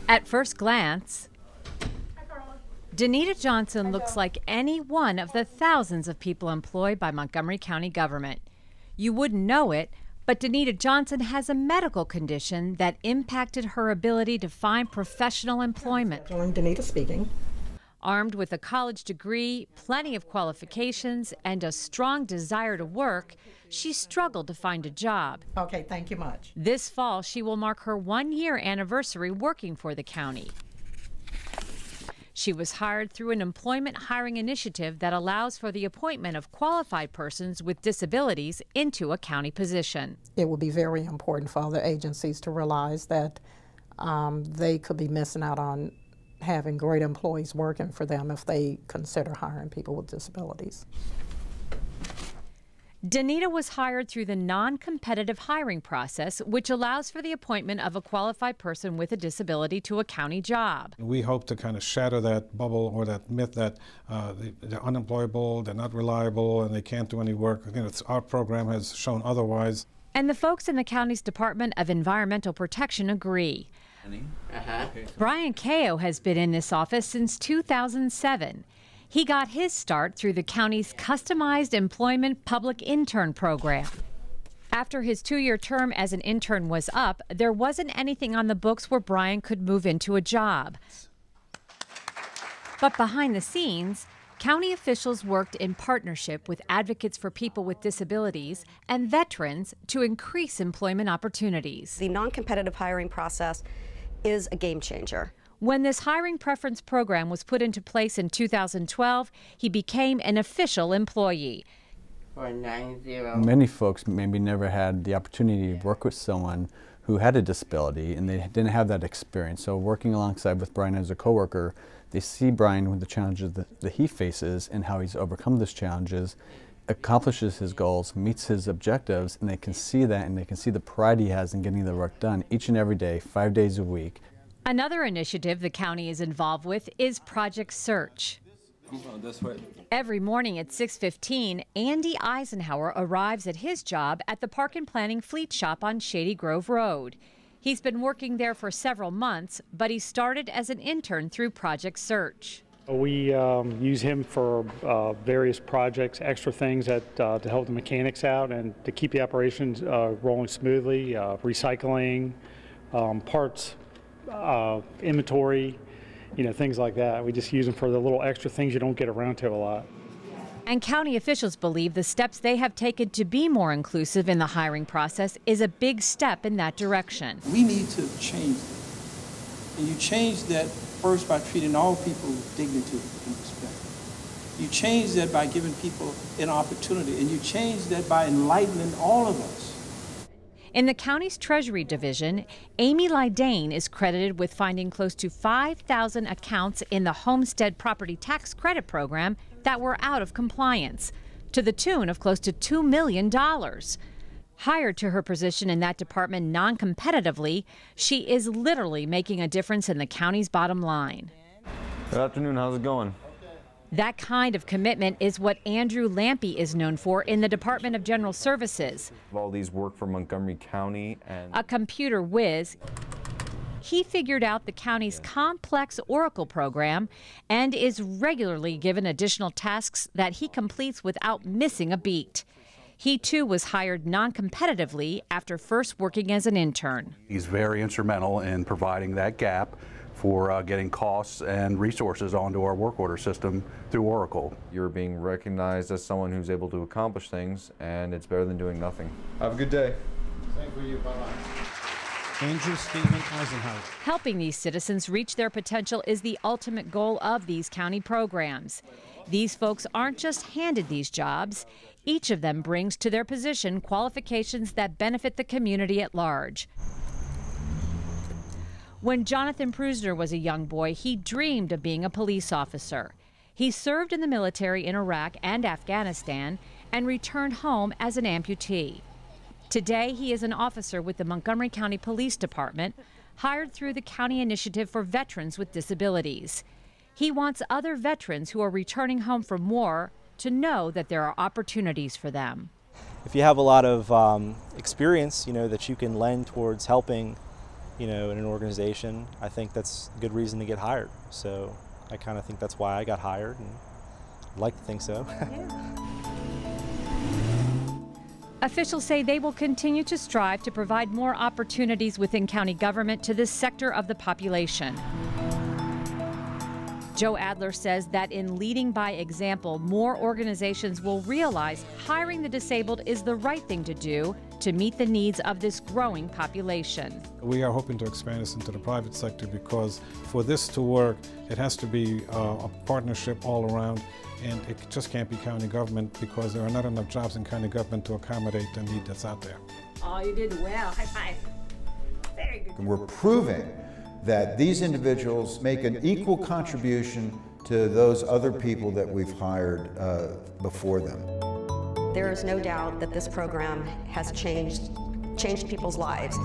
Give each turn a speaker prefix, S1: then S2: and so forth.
S1: At first glance, Danita Johnson looks like any one of the thousands of people employed by Montgomery County government. You wouldn't know it, but Danita Johnson has a medical condition that impacted her ability to find professional employment.
S2: Danita speaking.
S1: Armed with a college degree, plenty of qualifications, and a strong desire to work, she struggled to find a job.
S2: Okay, thank you much.
S1: This fall, she will mark her 1-year anniversary working for the county. She was hired through an employment hiring initiative that allows for the appointment of qualified persons with disabilities into a county position.
S2: It would be very important for other agencies to realize that they could be missing out on having great employees working for them if they consider hiring people with disabilities.
S1: Danita was hired through the non-competitive hiring process, which allows for the appointment of a qualified person with a disability to a county job.
S3: We hope to kind of shatter that bubble or that myth that they're unemployable, they're not reliable, and they can't do any work. Our program has shown otherwise.
S1: And the folks in the county's Department of Environmental Protection agree. Brian Kao has been in this office since 2007. He got his start through the county's customized employment public intern program. After his 2-year term as an intern was up, there wasn't anything on the books where Brian could move into a job. But behind the scenes, county officials worked in partnership with advocates for people with disabilities and veterans to increase employment opportunities.
S4: The non-competitive hiring process is a game changer.
S1: When this hiring preference program was put into place in 2012, he became an official employee.
S5: Many folks maybe never had the opportunity to work with someone who had a disability, and they didn't have that experience. So working alongside with Brian as a coworker, they see Brian with the challenges that he faces and how he's overcome those challenges, accomplishes his goals, meets his objectives, and they can see that, and they can see the pride he has in getting the work done each and every day, 5 days a week.
S1: Another initiative the county is involved with is Project Search. Every morning at 6:15, Andy Eisenhower arrives at his job at the Park and Planning Fleet Shop on Shady Grove Road. He's been working there for several months, but he started as an intern through Project Search.
S6: We use him for various projects, extra things to help the mechanics out and to keep the operations rolling smoothly, recycling, parts, inventory, things like that. We just use them for the little extra things you don't get around to a lot.
S1: And county officials believe the steps they have taken to be more inclusive in the hiring process is a big step in that direction.
S7: We need to change that. And you change that first by treating all people with dignity and respect. You change that by giving people an opportunity, and you change that by enlightening all of us.
S1: In the county's Treasury Division, Amy Lydane is credited with finding close to 5,000 accounts in the Homestead Property Tax Credit Program that were out of compliance, to the tune of close to $2 million. Hired to her position in that department non-competitively, she is literally making a difference in the county's bottom line.
S8: Good afternoon, how's it going?
S1: That kind of commitment is what Andrew Lampy is known for in the Department of General Services.
S8: All these work for Montgomery County and
S1: a computer whiz. He figured out the county's complex Oracle program and is regularly given additional tasks that he completes without missing a beat. He too was hired non-competitively after first working as an intern.
S9: He's very instrumental in providing that gap for getting costs and resources onto our work order system through Oracle.
S8: You're being recognized as someone who's able to accomplish things, and it's better than doing nothing. Have a good day.
S3: Thank you. Bye-bye. Andrew Stephen Eisenhower.
S1: Helping these citizens reach their potential is the ultimate goal of these county programs. These folks aren't just handed these jobs. Each of them brings to their position qualifications that benefit the community at large. When Jonathan Prusner was a young boy, he dreamed of being a police officer. He served in the military in Iraq and Afghanistan and returned home as an amputee. Today, he is an officer with the Montgomery County Police Department, hired through the County Initiative for Veterans with Disabilities. He wants other veterans who are returning home from war to know that there are opportunities for them.
S10: If you have a lot of experience, that you can lend towards helping in an organization, I think that's a good reason to get hired. So I kind of think that's why I got hired, and I'd like to think so.
S1: Officials say they will continue to strive to provide more opportunities within county government to this sector of the population. Joe Adler says that in leading by example, more organizations will realize hiring the disabled is the right thing to do to meet the needs of this growing population.
S3: We are hoping to expand this into the private sector because for this to work, it has to be a partnership all around, and it just can't be county government because there are not enough jobs in county government to accommodate the need that's out there.
S11: Oh, you did well. High five. Very good.
S12: And we're proving that these individuals make an equal contribution to those other people that we've hired before them.
S4: There is no doubt that this program has changed people's lives.